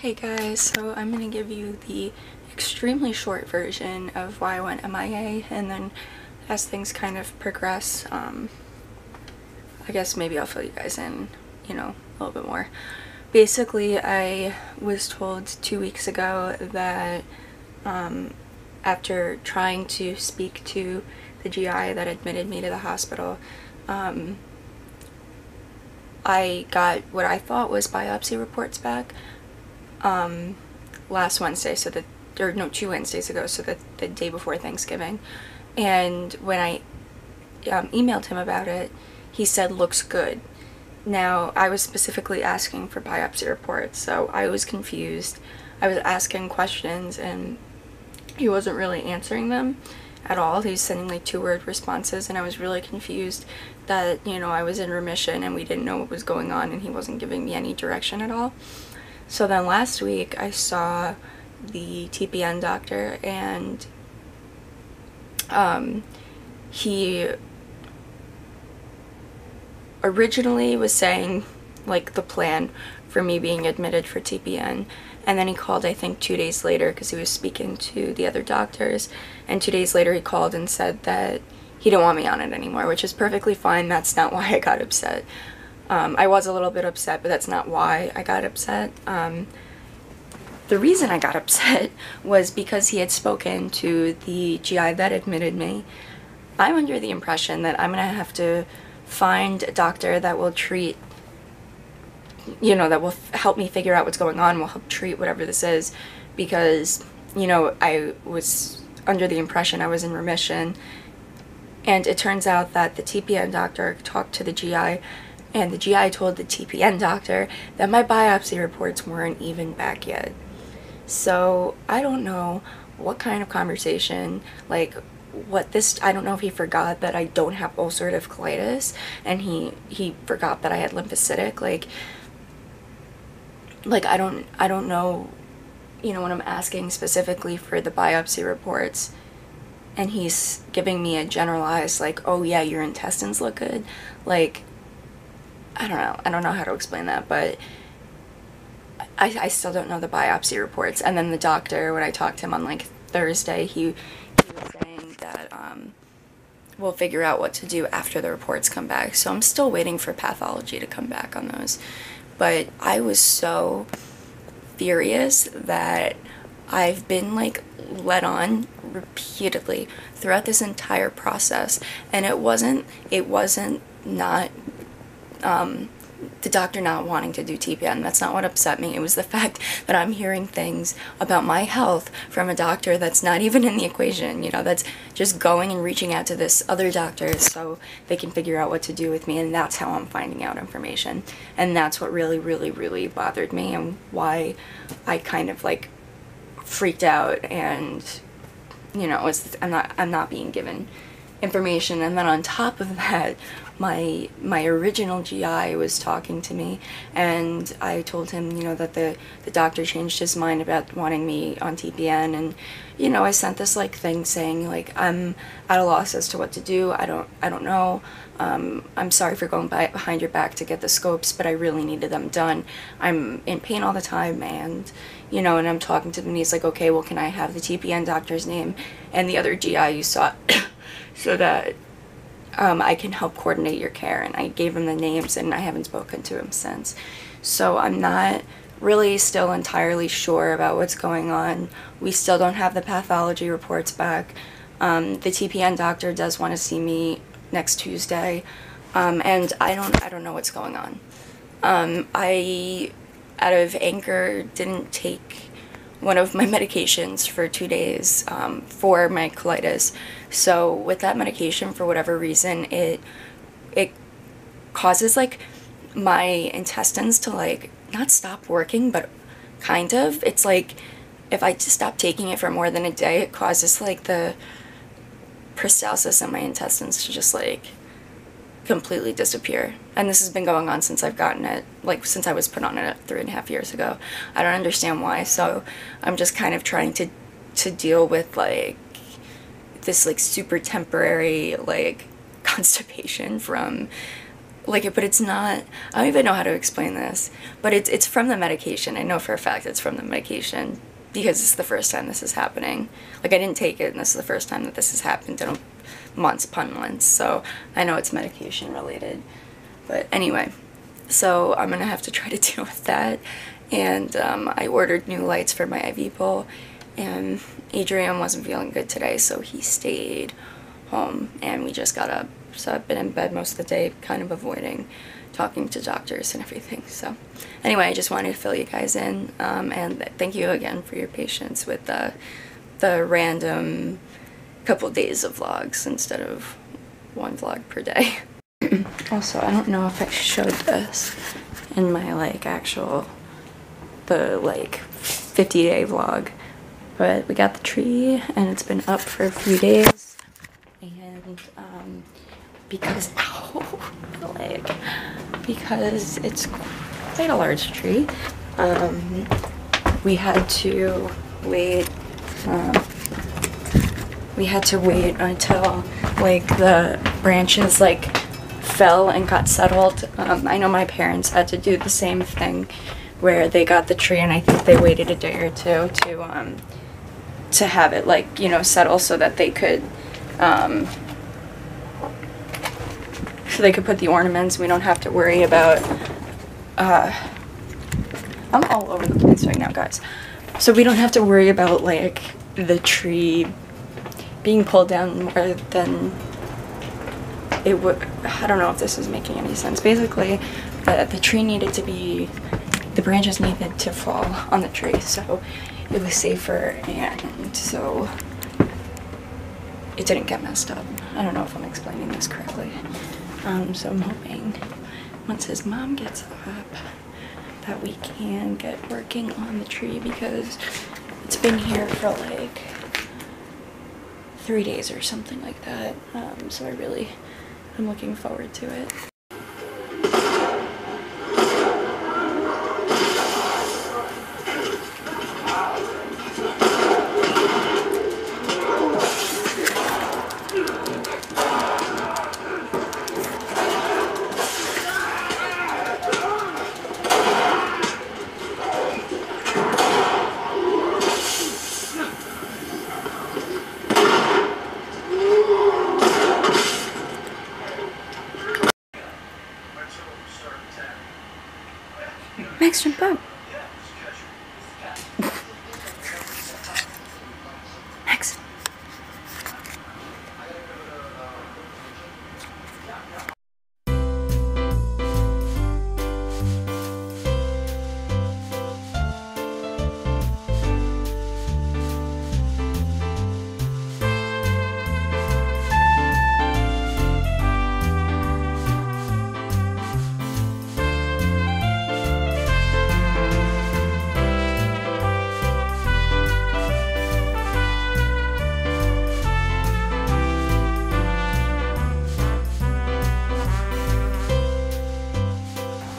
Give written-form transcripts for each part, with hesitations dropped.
Hey guys, so I'm going to give you the extremely short version of why I went MIA, and then as things kind of progress, I guess maybe I'll fill you guys in, a little bit more. Basically, I was told 2 weeks ago that after trying to speak to the GI that admitted me to the hospital, I got what I thought was biopsy reports back last Wednesday, or no, 2 Wednesdays ago, so the day before Thanksgiving. And when I emailed him about it, he said looks good. Now, I was specifically asking for biopsy reports, so I was confused. I was asking questions and he wasn't really answering them at all. He was sending like 2-word responses, and I was really confused that, I was in remission and we didn't know what was going on, and he wasn't giving me any direction at all. So then last week I saw the TPN doctor, and he originally was saying like the plan for me being admitted for TPN, and then he called I think 2 days later because he was speaking to the other doctors, and 2 days later he called and said that he didn't want me on it anymore, which is perfectly fine. That's not why I got upset. I was a little bit upset, but that's not why I got upset. The reason I got upset was because he had spoken to the GI that admitted me. I'm under the impression that I'm going to have to find a doctor that will treat, that will help me figure out what's going on, will help treat whatever this is, because, I was under the impression I was in remission, and it turns out that the TPN doctor talked to the GI, and the GI told the TPN doctor that my biopsy reports weren't even back yet. So I don't know what kind of conversation, I don't know if he forgot that I don't have ulcerative colitis, and he forgot that I had lymphocytic, I don't know, when I'm asking specifically for the biopsy reports, and he's giving me a generalized, oh yeah, your intestines look good, I don't know how to explain that, but I still don't know the biopsy reports. And then the doctor, when I talked to him on Thursday, he was saying that we'll figure out what to do after the reports come back. So I'm still waiting for pathology to come back on those. But I was so furious that I've been led on repeatedly throughout this entire process, and it wasn't not the doctor not wanting to do TPN. That's not what upset me. It was the fact that I'm hearing things about my health from a doctor that's not even in the equation, that's just going and reaching out to this other doctor so they can figure out what to do with me, and that's how I'm finding out information. And that's what really, really, really bothered me, and why I kind of freaked out, and I'm not being given information. And then on top of that, my original GI was talking to me, and I told him, that the doctor changed his mind about wanting me on TPN, and I sent this thing saying I'm at a loss as to what to do. I don't know. I'm sorry for going behind your back to get the scopes, but I really needed them done. I'm in pain all the time, and and I'm talking to him, and he's like, okay, well, can I have the TPN doctor's name and the other GI you saw so that I can help coordinate your care? And I gave him the names, and I haven't spoken to him since. So I'm not really still entirely sure about what's going on. We still don't have the pathology reports back. The TPN doctor does want to see me next Tuesday, and I don't know what's going on. I, out of anger, didn't take one of my medications for 2 days for my colitis. So with that medication, for whatever reason, it causes my intestines to not stop working, but kind of. It's if I just stop taking it for more than a day, it causes the peristalsis in my intestines to just completely disappear. And this has been going on since I've gotten it, since I was put on it 3.5 years ago. I don't understand why, so I'm just kind of trying to deal with this super temporary constipation from like, but it's not, I don't even know how to explain this, but it's from the medication. I know for a fact it's from the medication because it's the first time this is happening. Like, I didn't take it, and this is the first time that this has happened in months upon months, so I know it's medication related. But anyway, so I'm gonna have to try to deal with that, and I ordered new lights for my IV bowl, and Adrian wasn't feeling good today, so he stayed home, and we just got up. So I've been in bed most of the day, kind of avoiding talking to doctors and everything. So anyway, I just wanted to fill you guys in, and thank you again for your patience with the random couple days of vlogs instead of one vlog per day. Also, I don't know if I showed this in my like actual, the like 50-day vlog, but we got the tree and it's been up for a few days, and because, ow, my leg, because it's quite a large tree, we had to wait until like the branches like fell and got settled. I know my parents had to do the same thing where they got the tree, and I think they waited a day or two to have it like, you know, settle so that they could put the ornaments. We don't have to worry about I'm all over the place right now, guys. So we don't have to worry about like the tree being pulled down more than it would. I don't know if this is making any sense. Basically, the tree needed to be, the branches needed to fall on the tree, so it was safer, and so it didn't get messed up. I don't know if I'm explaining this correctly. So I'm hoping once his mom gets up that we can get working on the tree, because it's been here for like 3 days or something like that. So I'm looking forward to it. Max, jump up. Max.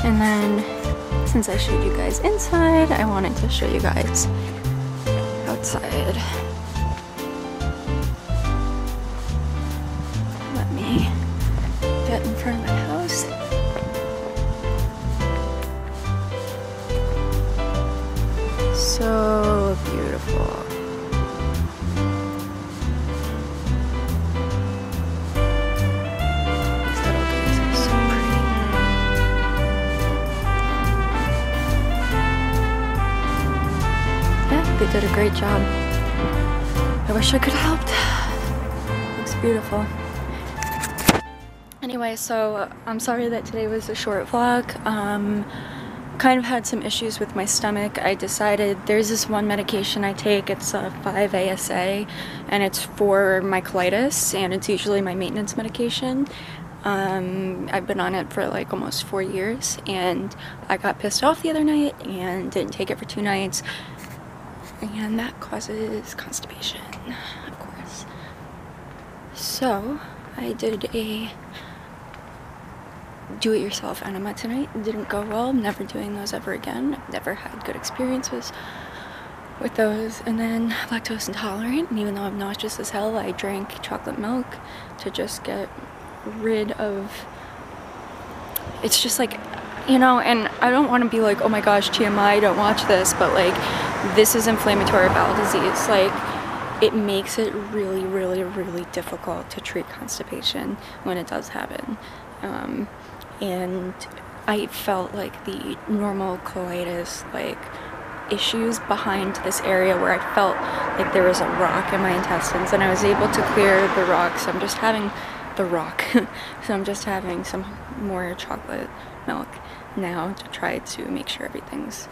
And then, since I showed you guys inside, I wanted to show you guys outside. Let me get in front of the house. So beautiful. They did a great job. I wish I could have helped. Looks beautiful. Anyway, so I'm sorry that today was a short vlog. Kind of had some issues with my stomach. I decided there's this one medication I take. It's a 5-ASA, and it's for my colitis, and it's usually my maintenance medication. I've been on it for like almost 4 years, and I got pissed off the other night and didn't take it for 2 nights. And that causes constipation, of course. So I did a do-it-yourself enema tonight. It didn't go well. I'm never doing those ever again. I've never had good experiences with those. And then lactose intolerant, and even though I'm nauseous as hell, I drank chocolate milk to just get rid of it's just like, you know, and I don't want to be like, oh my gosh, TMI, don't watch this, but like, this is inflammatory bowel disease. Like, it makes it really, really, really difficult to treat constipation when it does happen. And I felt like the normal colitis, like, issues behind this area where I felt like there was a rock in my intestines, and I was able to clear the rock, so I'm just having the rock. So I'm just having some more chocolate milk now to try to make sure everything's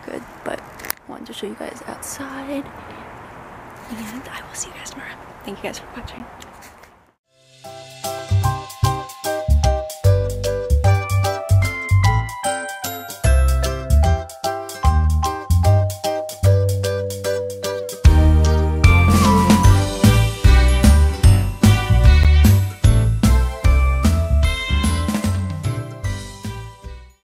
good. But I wanted to show you guys outside, and I will see you guys tomorrow. Thank you guys for watching.